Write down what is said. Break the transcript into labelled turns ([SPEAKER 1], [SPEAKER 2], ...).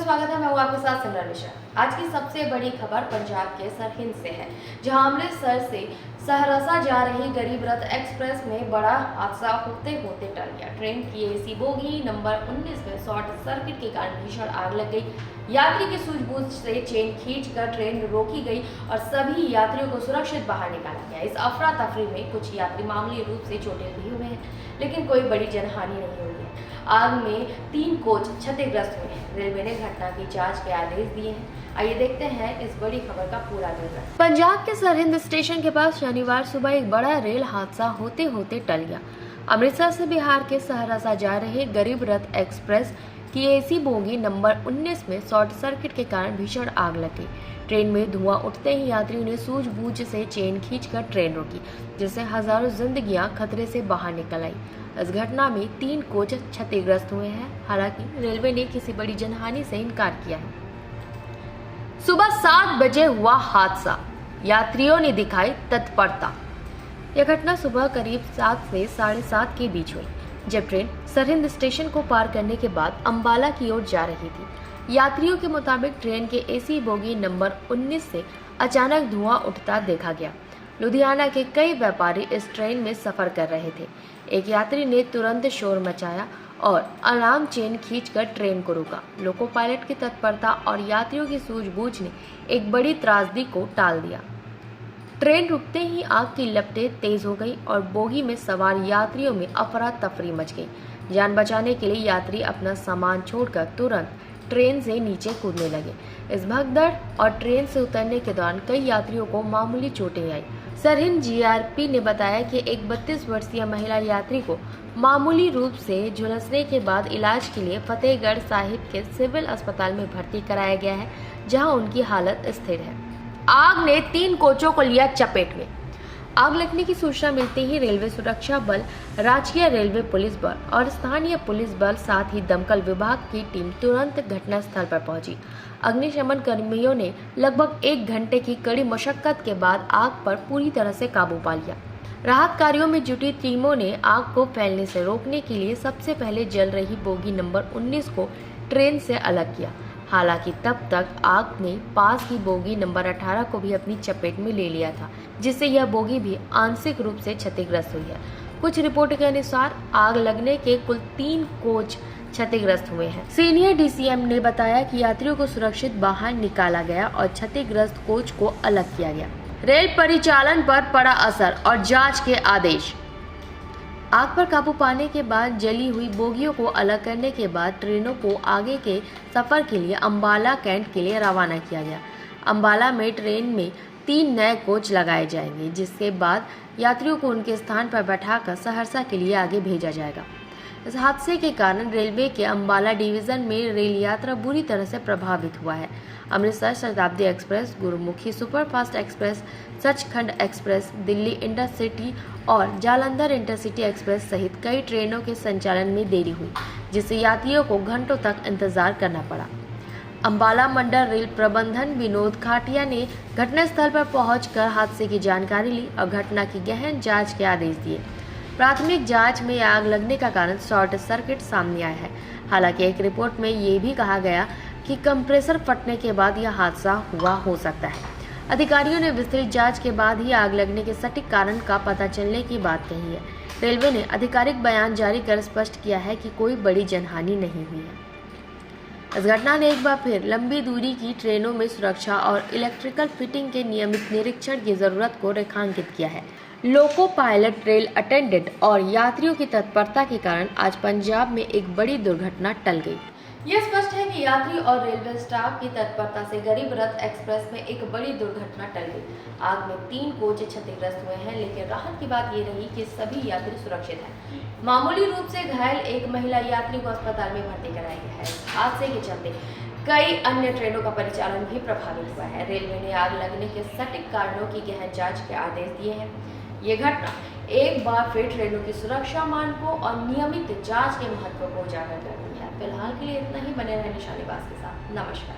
[SPEAKER 1] स्वागत है। मैं हूं आपके साथ सिमरन मिश्रा। आज की सबसे बड़ी खबर पंजाब के सरहिंद से है, जहां अमृतसर से सहरसा जा रही गरीब रथ एक्सप्रेस में बड़ा हादसा होते होते टल गया। ट्रेन की एसी बोगी नंबर 19 में शॉर्ट सर्किट के कारण भीषण आग लग गई। यात्री की सूझबूझ से चेन खींचकर ट्रेन रोकी गई और सभी यात्रियों को सुरक्षित बाहर निकाला गया। इस अफरा तफरी में कुछ यात्री मामूली रूप से चोटिल भी हुए हैं, लेकिन कोई बड़ी जनहानि नहीं हुई है। आग में 3 कोच क्षतिग्रस्त हुए हैं। रेलवे ने घटना की जांच के आदेश दिए हैं। आइए देखते हैं इस बड़ी खबर का पूरा विवरण। पंजाब के सरहिंद स्टेशन के पास शनिवार सुबह एक बड़ा रेल हादसा होते होते टल गया। अमृतसर से बिहार के सहरसा जा रहे गरीब रथ एक्सप्रेस की एसी बोगी नंबर 19 में शॉर्ट सर्किट के कारण भीषण आग लग गई। ट्रेन में धुआं उठते ही यात्रियों ने सूझबूझ से चेन खींचकर ट्रेन रोकी, जिससे हजारों जिंदगियां खतरे से बाहर निकल आई। इस घटना में 3 कोच क्षतिग्रस्त हुए हैं। हालांकि रेलवे ने किसी बड़ी जनहानि से इनकार किया है। सुबह 7 बजे हुआ हादसा, यात्रियों ने दिखाई तत्परता। यह घटना सुबह करीब 7 से 7:30 के बीच हुई, जब ट्रेन सरहिंद स्टेशन को पार करने के बाद अंबाला की ओर जा रही थी। यात्रियों के मुताबिक ट्रेन के एसी बोगी नंबर 19 से अचानक धुआं उठता देखा गया। लुधियाना के कई व्यापारी इस ट्रेन में सफर कर रहे थे। एक यात्री ने तुरंत शोर मचाया और अलार्म चेन खींचकर ट्रेन को रोका। लोको पायलट की तत्परता और यात्रियों की सूझबूझ ने एक बड़ी त्रासदी को टाल दिया। ट्रेन रुकते ही आग की लपटें तेज हो गई और बोगी में सवार यात्रियों में अफरा तफरी मच गई। जान बचाने के लिए यात्री अपना सामान छोड़कर तुरंत ट्रेन से नीचे कूदने लगे। इस भगदड़ और ट्रेन से उतरने के दौरान कई यात्रियों को मामूली चोटें आई। सरहिंद जीआरपी ने बताया कि एक 32 वर्षीय महिला यात्री को मामूली रूप से झुलसने के बाद इलाज के लिए फतेहगढ़ साहिब के सिविल अस्पताल में भर्ती कराया गया है, जहां उनकी हालत स्थिर है। आग ने 3 कोचों को लिया चपेट में। आग लगने की सूचना मिलते ही रेलवे सुरक्षा बल, राजकीय रेलवे पुलिस बल और स्थानीय पुलिस बल साथ ही दमकल विभाग की टीम तुरंत घटना स्थल पर पहुंची। अग्निशमन कर्मियों ने लगभग 1 घंटे की कड़ी मशक्कत के बाद आग पर पूरी तरह से काबू पा लिया। राहत कार्यों में जुटी टीमों ने आग को फैलने से रोकने के लिए सबसे पहले जल रही बोगी नंबर 19 को ट्रेन से अलग किया। हालांकि तब तक आग ने पास की बोगी नंबर 18 को भी अपनी चपेट में ले लिया था, जिससे यह बोगी भी आंशिक रूप से क्षतिग्रस्त हुई है। कुछ रिपोर्ट के अनुसार आग लगने के कुल 3 कोच क्षतिग्रस्त हुए हैं। सीनियर डीसीएम ने बताया कि यात्रियों को सुरक्षित बाहर निकाला गया और क्षतिग्रस्त कोच को अलग किया गया। रेल परिचालन पर पड़ा असर और जांच के आदेश। आग पर काबू पाने के बाद जली हुई बोगियों को अलग करने के बाद ट्रेनों को आगे के सफर के लिए अंबाला कैंट के लिए रवाना किया गया। अंबाला में ट्रेन में 3 नए कोच लगाए जाएंगे, जिसके बाद यात्रियों को उनके स्थान पर बैठाकर सहरसा के लिए आगे भेजा जाएगा। इस हादसे के कारण रेलवे के अंबाला डिवीजन में रेल यात्रा बुरी तरह से प्रभावित हुआ है। Amritsar Shatabdi express, Gurmukhi superfast express, Sachkhand express, Delhi intercity और जालंधर इंटरसिटी एक्सप्रेस सहित कई ट्रेनों के संचालन में देरी हुई, जिससे यात्रियों को घंटों तक इंतजार करना पड़ा। अंबाला मंडल रेल प्रबंधन विनोद खाटिया ने घटनास्थल पर पहुंचकर हादसे की जानकारी ली और घटना की गहन जांच के आदेश दिए। प्राथमिक जांच में आग लगने का कारण शॉर्ट सर्किट सामने आया है। हालांकि एक रिपोर्ट में ये भी कहा गया कि कंप्रेसर फटने के बाद यह हादसा हुआ हो सकता है। अधिकारियों ने विस्तृत जांच के बाद ही आग लगने के सटीक कारण का पता चलने की बात कही है। रेलवे ने आधिकारिक बयान जारी कर स्पष्ट किया है कि कोई बड़ी जनहानि नहीं हुई है। इस घटना ने एक बार फिर लंबी दूरी की ट्रेनों में सुरक्षा और इलेक्ट्रिकल फिटिंग के नियमित निरीक्षण की जरूरत को रेखांकित किया है। लोको पायलट, रेल अटेंडेंट और यात्रियों की तत्परता के कारण आज पंजाब में एक बड़ी दुर्घटना टल गई। यह स्पष्ट है कि यात्री और रेलवे स्टाफ की तत्परता से गरीब रथ एक्सप्रेस में एक बड़ी दुर्घटना टल गई। आग में 3 कोच क्षतिग्रस्त हुए हैं, लेकिन राहत की बात ये रही कि सभी यात्री सुरक्षित हैं। मामूली रूप से घायल एक महिला यात्री को अस्पताल में भर्ती कराया गया है। हादसे के चलते कई अन्य ट्रेनों का परिचालन भी प्रभावित हुआ है। रेलवे ने आग लगने के सटीक कारणों की गहन जांच के आदेश दिए हैं। ये घटना एक बार फिर ट्रेनों की सुरक्षा मानकों और नियमित जांच के महत्व को उजागर कर रही है। फिलहाल के लिए इतना ही। बने रहें निशानेबाज के साथ। नमस्कार।